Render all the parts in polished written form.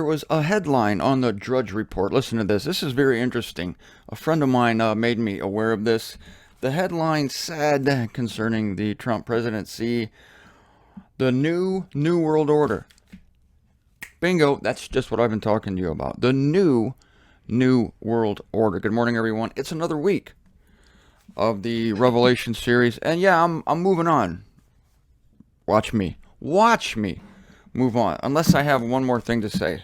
was a headline on the Drudge Report. Listen to this. This is very interesting. A friend of mine made me aware of this. The headline said concerning the Trump presidency, the new world order. Bingo, that's just what I've been talking to you about. The new world order. Good morning, everyone. It's another week of the Revelation series. And yeah, I'm moving on. Watch me move on. Unless I have one more thing to say.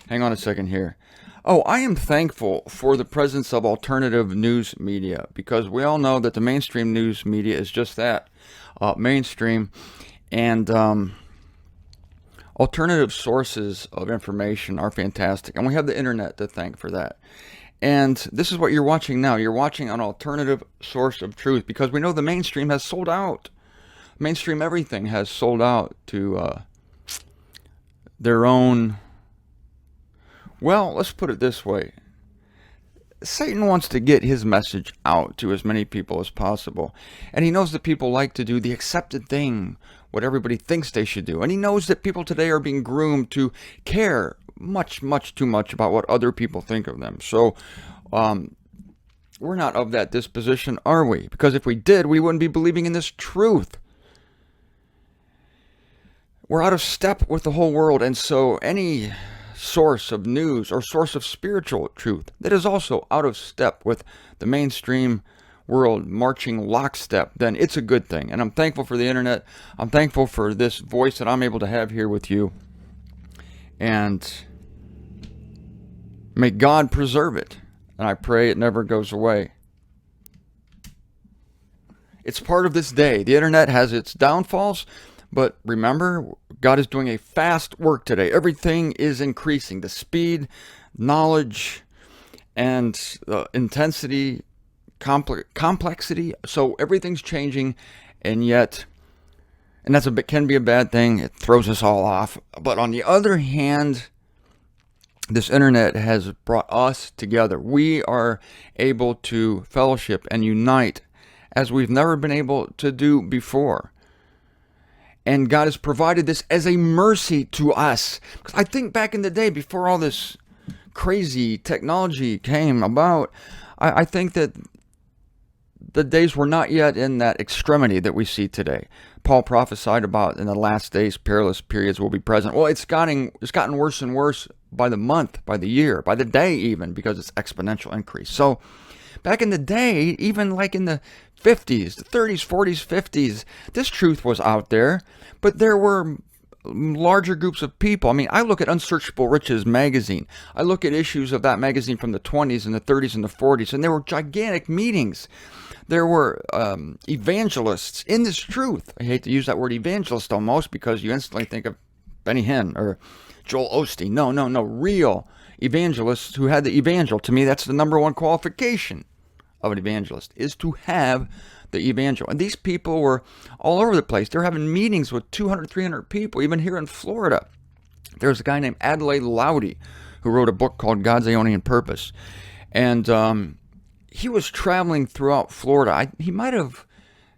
Hang on a second here. Oh, I am thankful for the presence of alternative news media, because we all know that the mainstream news media is just that, mainstream, and alternative sources of information are fantastic, and we have the internet to thank for that. And this is what you're watching now. You're watching an alternative source of truth, because we know the mainstream has sold out. Mainstream everything has sold out to their own. Well, let's put it this way. Satan wants to get his message out to as many people as possible. And he knows that people like to do the accepted thing, what everybody thinks they should do. And he knows that people today are being groomed to care much too much about what other people think of them. So, we're not of that disposition, are we? Because if we did, we wouldn't be believing in this truth. We're out of step with the whole world, and so any source of news or source of spiritual truth that is also out of step with the mainstream world marching lockstep, then it's a good thing. And I'm thankful for the internet. I'm thankful for this voice that I'm able to have here with you. And may God preserve it. And I pray it never goes away. It's part of this day. The internet has its downfalls. But remember, God is doing a fast work today. Everything is increasing. The speed, knowledge, and the intensity, complexity. So everything's changing, and that's can be a bad thing. It throws us all off. But on the other hand, this internet has brought us together. We are able to fellowship and unite as we've never been able to do before. And God has provided this as a mercy to us. Because I think back in the day, before all this crazy technology came about, I think that the days were not yet in that extremity that we see today. Paul prophesied about in the last days, perilous periods will be present. Well, it's gotten worse and worse by the month, by the year, by the day even, because it's exponential increase. So back in the day, even like in the 50s, the 30s, 40s, 50s, this truth was out there, but there were larger groups of people. I mean, I look at Unsearchable Riches magazine. I look at issues of that magazine from the 20s and the 30s and the 40s, and there were gigantic meetings. There were evangelists in this truth. I hate to use that word evangelist almost, because you instantly think of Benny Hinn or Joel Osteen. No. Real evangelists who had the evangel. To me, that's the number one qualification of an evangelist, is to have the evangel. And these people were all over the place. They're having meetings with 200, 300 people, even here in Florida. There's a guy named Adlai Lowdy who wrote a book called God's Aeonian Purpose. And he was traveling throughout Florida. He might have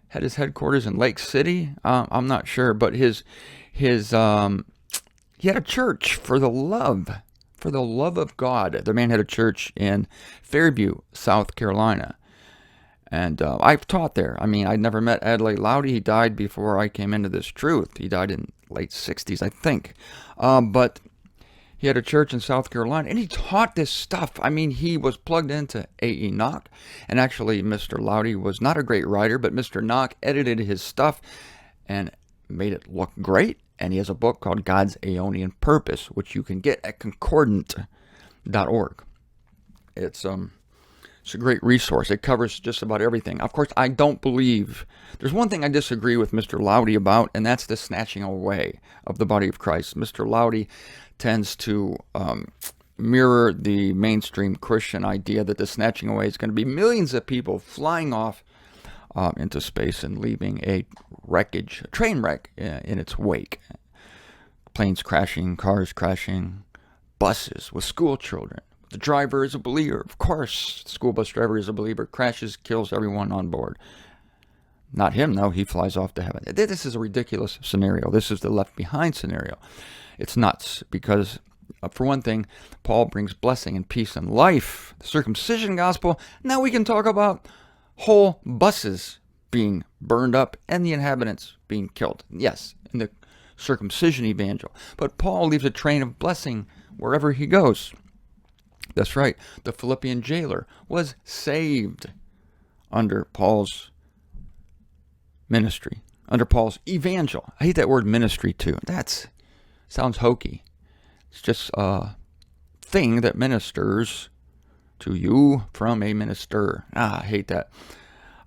had his headquarters in Lake City. I'm not sure, but he had a church for the love of God. The man had a church in Fairview, South Carolina. And I've taught there. I mean, I'd never met Adlai Lowdy. He died before I came into this truth. He died in late 60s, I think. But he had a church in South Carolina, and he taught this stuff. I mean, he was plugged into A.E. Nock. And actually, Mr. Lowdy was not a great writer, but Mr. Nock edited his stuff and made it look great. And he has a book called God's Aeonian Purpose, which you can get at concordant.org. It's a great resource. It covers just about everything. Of course, I don't believe... There's one thing I disagree with Mr. Lowdy about, and that's the snatching away of the body of Christ. Mr. Lowdy tends to mirror the mainstream Christian idea that the snatching away is going to be millions of people flying off into space and leaving a train wreck in its wake. Planes crashing, cars crashing, buses with school children. The driver is a believer. Of course, the school bus driver is a believer. Crashes, kills everyone on board. Not him, though. He flies off to heaven. This is a ridiculous scenario. This is the Left Behind scenario. It's nuts, because For one thing, Paul brings blessing and peace and life. The circumcision gospel, now we can talk about whole buses being burned up and the inhabitants being killed. Yes, in the circumcision evangel. But Paul leaves a train of blessing wherever he goes. That's right, the Philippian jailer was saved under Paul's ministry, under Paul's evangel. I hate that word ministry too. That sounds hokey. It's just a thing that ministers to you from a minister. I hate that.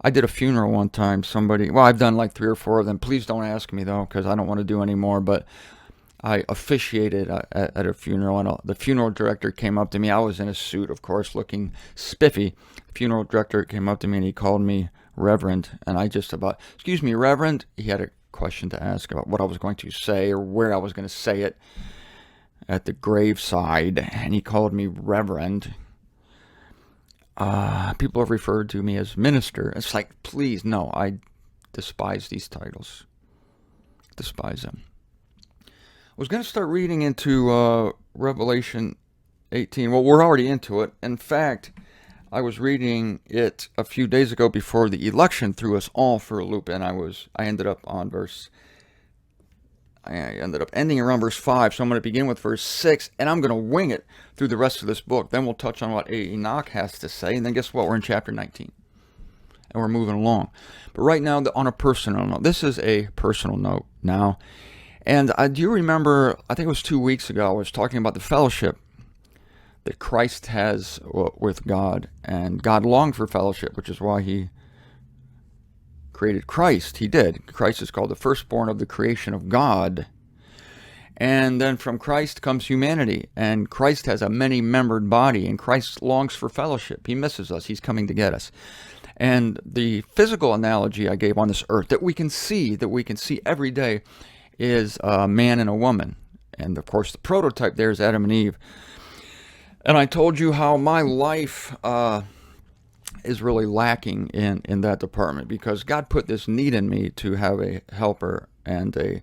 I did a funeral one time. I've done like 3 or 4 of them. Please don't ask me though, because I don't want to do any more. But I officiated at a funeral, and the funeral director came up to me. I was in a suit, of course, looking spiffy. The funeral director came up to me and he called me Reverend, and I just about, excuse me, Reverend. He had a question to ask about what I was going to say or where I was going to say it at the graveside, and he called me Reverend. People have referred to me as minister. It's like, please, no, I despise these titles. Despise them. I was going to start reading into Revelation 18. Well, we're already into it. In fact, I was reading it a few days ago before the election threw us all for a loop, and I ended up ending around verse 5, so I'm going to begin with verse 6, and I'm going to wing it through the rest of this book. Then we'll touch on what Enoch has to say, and then guess what? We're in chapter 19, and we're moving along. But right now, on a personal note, this is a personal note now, and do you remember, I think it was 2 weeks ago, I was talking about the fellowship that Christ has with God, and God longed for fellowship, which is why he created Christ. He did. Christ is called the firstborn of the creation of God. And then from Christ comes humanity. And Christ has a many-membered body. And Christ longs for fellowship. He misses us. He's coming to get us. And the physical analogy I gave on this earth that we can see every day is a man and a woman. And of course the prototype there is Adam and Eve. And I told you how my life is really lacking in that department, because God put this need in me to have a helper and a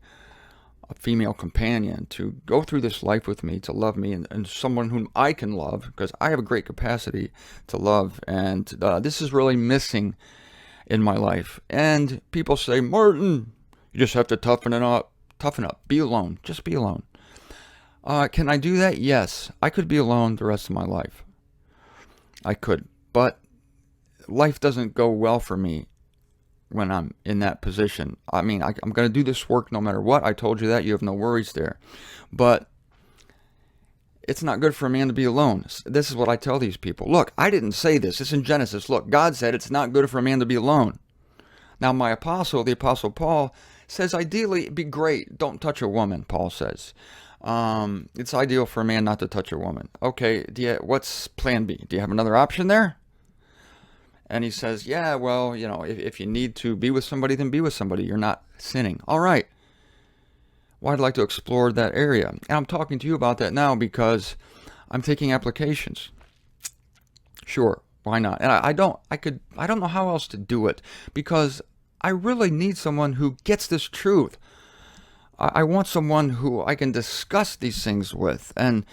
female companion to go through this life with me, to love me, and someone whom I can love, because I have a great capacity to love, and this is really missing in my life. And people say, Martin, you just have to toughen up, be alone, just be alone. Can I do that? Yes, I could be alone the rest of my life. I could, but life doesn't go well for me when I'm in that position. I mean, I'm going to do this work no matter what. I told you that. You have no worries there. But it's not good for a man to be alone. This is what I tell these people. Look, I didn't say this. It's in Genesis. Look, God said it's not good for a man to be alone. Now, my apostle, the Apostle Paul, says ideally it'd be great. Don't touch a woman, Paul says. It's ideal for a man not to touch a woman. Okay, what's plan B? Do you have another option there? And he says, yeah, well, if you need to be with somebody, then be with somebody. You're not sinning. All right. Well, I'd like to explore that area. And I'm talking to you about that now because I'm taking applications. Sure, why not? And I don't know how else to do it, because I really need someone who gets this truth. I want someone who I can discuss these things with and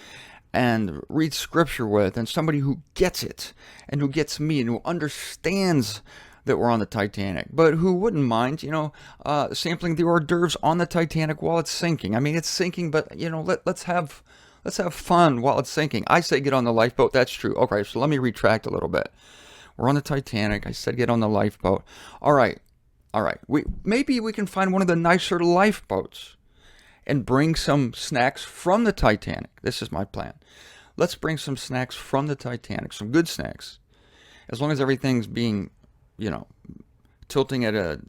read scripture with, and somebody who gets it and who gets me and who understands that we're on the Titanic, but who wouldn't mind, sampling the hors d'oeuvres on the Titanic while it's sinking. I mean, it's sinking, but let's have fun while it's sinking. I say get on the lifeboat. That's true. Okay, so let me retract a little bit. We're on the Titanic. I said get on the lifeboat. All right. Maybe we can find one of the nicer lifeboats and bring some snacks from the Titanic. This is my plan. Let's bring some snacks from the Titanic, some good snacks. As long as everything's being, tilting at a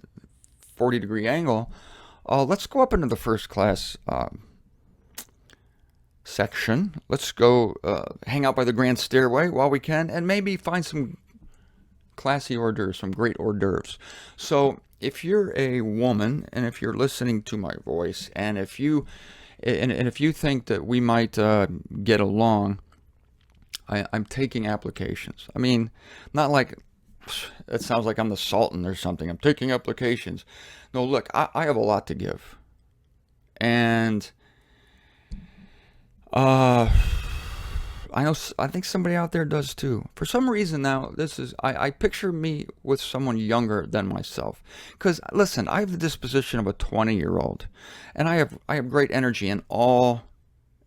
40-degree angle, let's go up into the first class section. Let's go hang out by the grand stairway while we can, and maybe find some classy hors d'oeuvres, some great hors d'oeuvres. So if you're a woman, and if you're listening to my voice, and if you think that we might get along, I'm taking applications. I mean, not like it sounds like I'm the Sultan or something. I'm taking applications. No, look, I have a lot to give, and Uh, I know. I think somebody out there does too. For some reason now, I picture me with someone younger than myself. Because listen, I have the disposition of a 20-year-old, and I have great energy in all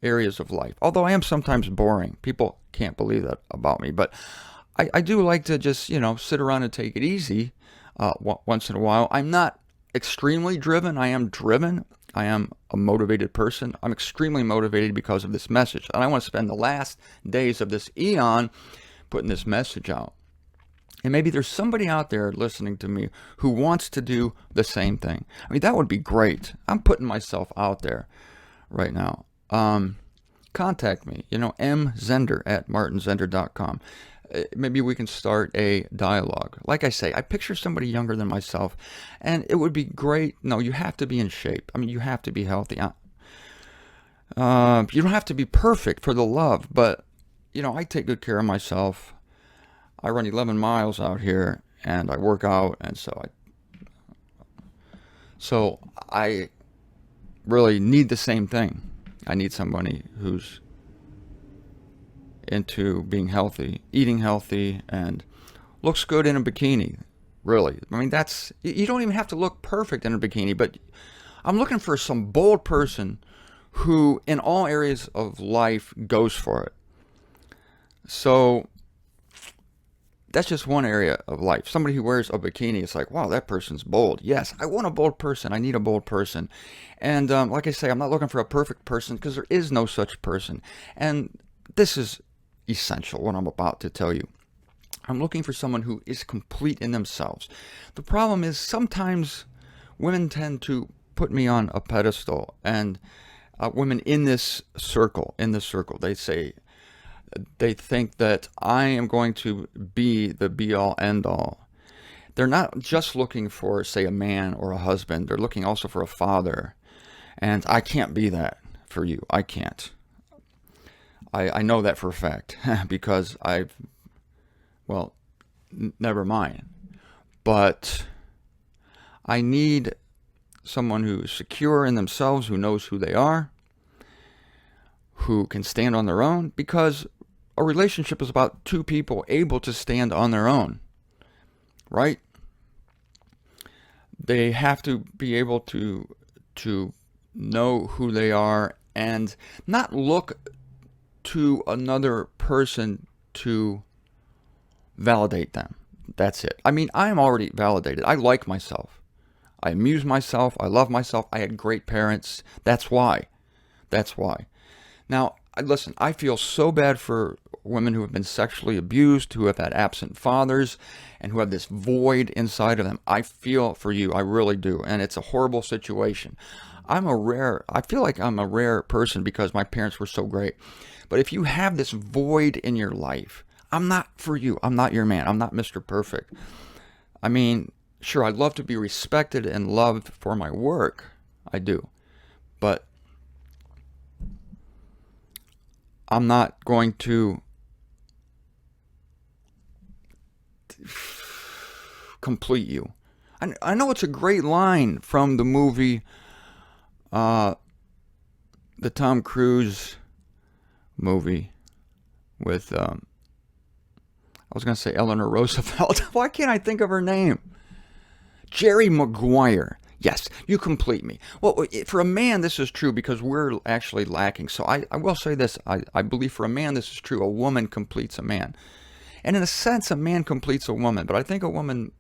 areas of life. Although I am sometimes boring. People can't believe that about me, but I do like to just sit around and take it easy once in a while. I'm not extremely driven. I am driven. I am a motivated person. I'm extremely motivated because of this message. And I want to spend the last days of this eon putting this message out. And maybe there's somebody out there listening to me who wants to do the same thing. I mean, that would be great. I'm putting myself out there right now. Contact me, mzender@martinzender.com. Maybe we can start a dialogue. Like I say, I picture somebody younger than myself, and it would be great. No, you have to be in shape. I mean, you have to be healthy. You don't have to be perfect for the love, but, I take good care of myself. I run 11 miles out here, and I work out, and so I really need the same thing. I need somebody who's into being healthy, eating healthy, and looks good in a bikini. Really. I mean, you don't even have to look perfect in a bikini, but I'm looking for some bold person who, in all areas of life, goes for it. So, that's just one area of life. Somebody who wears a bikini, it's like, wow, that person's bold. Yes, I want a bold person. I need a bold person. And like I say, I'm not looking for a perfect person because there is no such person. And this is essential, what I'm about to tell you. I'm looking for someone who is complete in themselves. The problem is sometimes women tend to put me on a pedestal, and women in this circle, they think that I am going to be the be-all, end-all. They're not just looking for, say, a man or a husband. They're looking also for a father. And I can't be that for you. I can't. I know that for a fact because never mind. But I need someone who's secure in themselves, who knows who they are, who can stand on their own, because a relationship is about two people able to stand on their own, right? They have to be able to know who they are and not look to another person to validate them. That's it. I mean, I am already validated. I like myself. I amuse myself. I love myself. I had great parents. That's why. Now, listen, I feel so bad for women who have been sexually abused, who have had absent fathers, and who have this void inside of them. I feel for you. I really do. And it's a horrible situation. I feel like I'm a rare person because my parents were so great. But if you have this void in your life, I'm not for you. I'm not your man. I'm not Mr. Perfect. I mean, sure, I'd love to be respected and loved for my work. I do. But I'm not going to complete you. I know it's a great line from the movie, the Tom Cruise movie with, I was going to say Eleanor Roosevelt. Why can't I think of her name? Jerry Maguire. Yes, you complete me. Well, for a man, this is true because we're actually lacking. So I will say this. I believe for a man, this is true. A woman completes a man. And in a sense, a man completes a woman. But I think a woman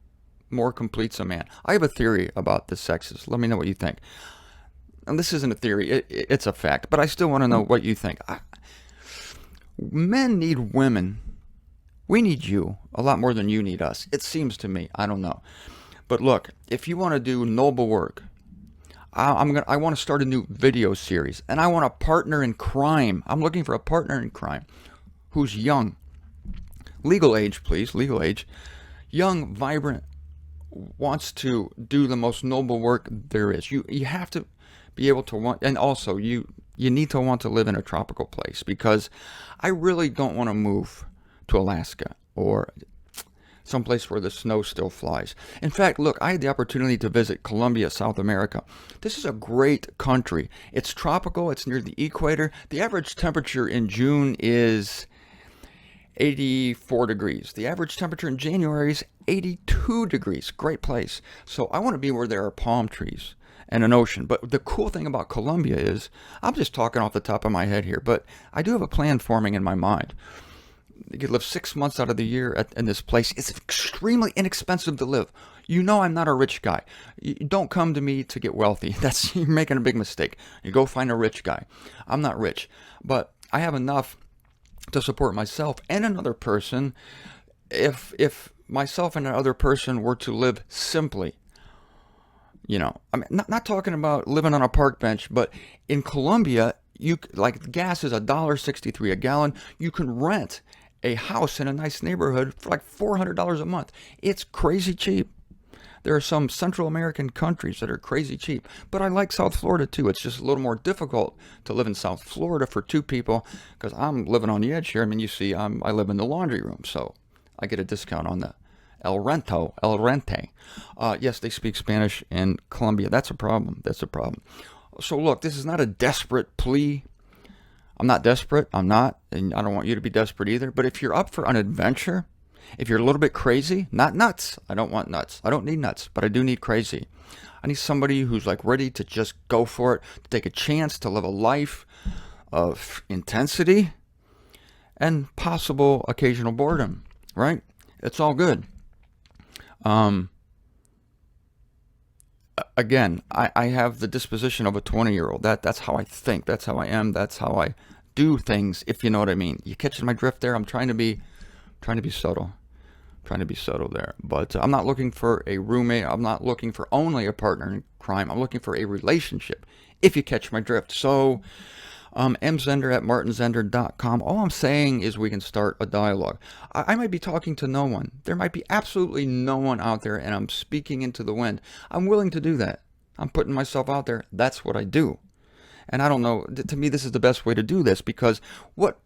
more completes a man. I have a theory about the sexes. Let me know what you think. And this isn't a theory. It's a fact. But I still want to know what you think. Men need women. We need you a lot more than you need us. It seems to me. I don't know. But look, if you want to do noble work, I want to start a new video series, and I want a partner in crime. I'm looking for a partner in crime who's young, legal age, please, legal age, young, vibrant, wants to do the most noble work there is. You have to be able to want, and also you need to want to live in a tropical place, because I really don't want to move to Alaska or someplace where the snow still flies. In fact, look, I had the opportunity to visit Colombia, South America. This is a great country. It's tropical, it's near the equator. The average temperature in June is 84 degrees. The average temperature in January is 82 degrees. Great place. So I want to be where there are palm trees and an ocean. But the cool thing about Colombia is, I'm just talking off the top of my head here, but I do have a plan forming in my mind. You could live 6 months out of the year in this place. It's extremely inexpensive to live. You know I'm not a rich guy. You don't come to me to get wealthy. You're making a big mistake. You go find a rich guy. I'm not rich, but I have enough to support myself and another person. If myself and another person were to live simply, I mean, not talking about living on a park bench, but in Colombia, like gas is $1.63 a gallon. You can rent a house in a nice neighborhood for like $400 a month. It's crazy cheap. There are some Central American countries that are crazy cheap, but I like South Florida too. It's just a little more difficult to live in South Florida for two people because I'm living on the edge here. I mean, you see, I live in the laundry room, so I get a discount on the el rente. Yes, they speak Spanish in Colombia. That's a problem. So look, this is not a desperate plea. I'm not desperate. I'm not, and I don't want you to be desperate either. But if you're up for an adventure, if you're a little bit crazy, not nuts. I don't want nuts. I don't need nuts, but I do need crazy. I need somebody who's like ready to just go for it, to take a chance, to live a life of intensity and possible occasional boredom, right? It's all good. Again, I have the disposition of a 20-year-old. That's how I think. That's how I am. That's how I do things, if you know what I mean. You catching my drift there? I'm trying to be subtle. Trying to be subtle there. But I'm not looking for a roommate. I'm not looking for only a partner in crime. I'm looking for a relationship, if you catch my drift. So, mzender@martinzender.com. All I'm saying is we can start a dialogue. I might be talking to no one. There might be absolutely no one out there, and I'm speaking into the wind. I'm willing to do that. I'm putting myself out there. That's what I do. And I don't know, to me, this is the best way to do this, because what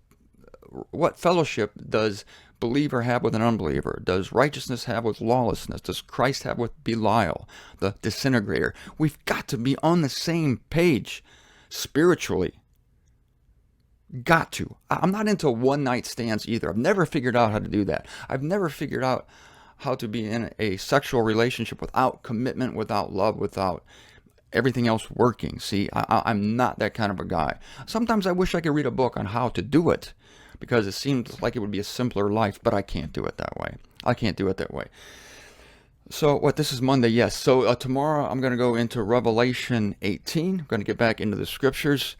fellowship does believer have with an unbeliever? Does righteousness have with lawlessness? Does Christ have with Belial, the disintegrator? We've got to be on the same page spiritually. Got to. I'm not into one-night stands either. I've never figured out how to do that. I've never figured out how to be in a sexual relationship without commitment, without love, without everything else working. See, I'm not that kind of a guy. Sometimes I wish I could read a book on how to do it, because it seems like it would be a simpler life, but I can't do it that way. So this is Monday, yes. So tomorrow I'm going to go into Revelation 18. I'm going to get back into the scriptures.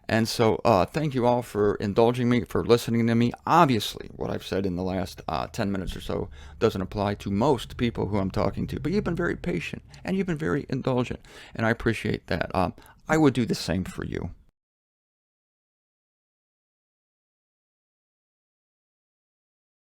And so thank you all for indulging me, for listening to me. Obviously, what I've said in the last 10 minutes or so doesn't apply to most people who I'm talking to. But you've been very patient, and you've been very indulgent, and I appreciate that. I would do the same for you.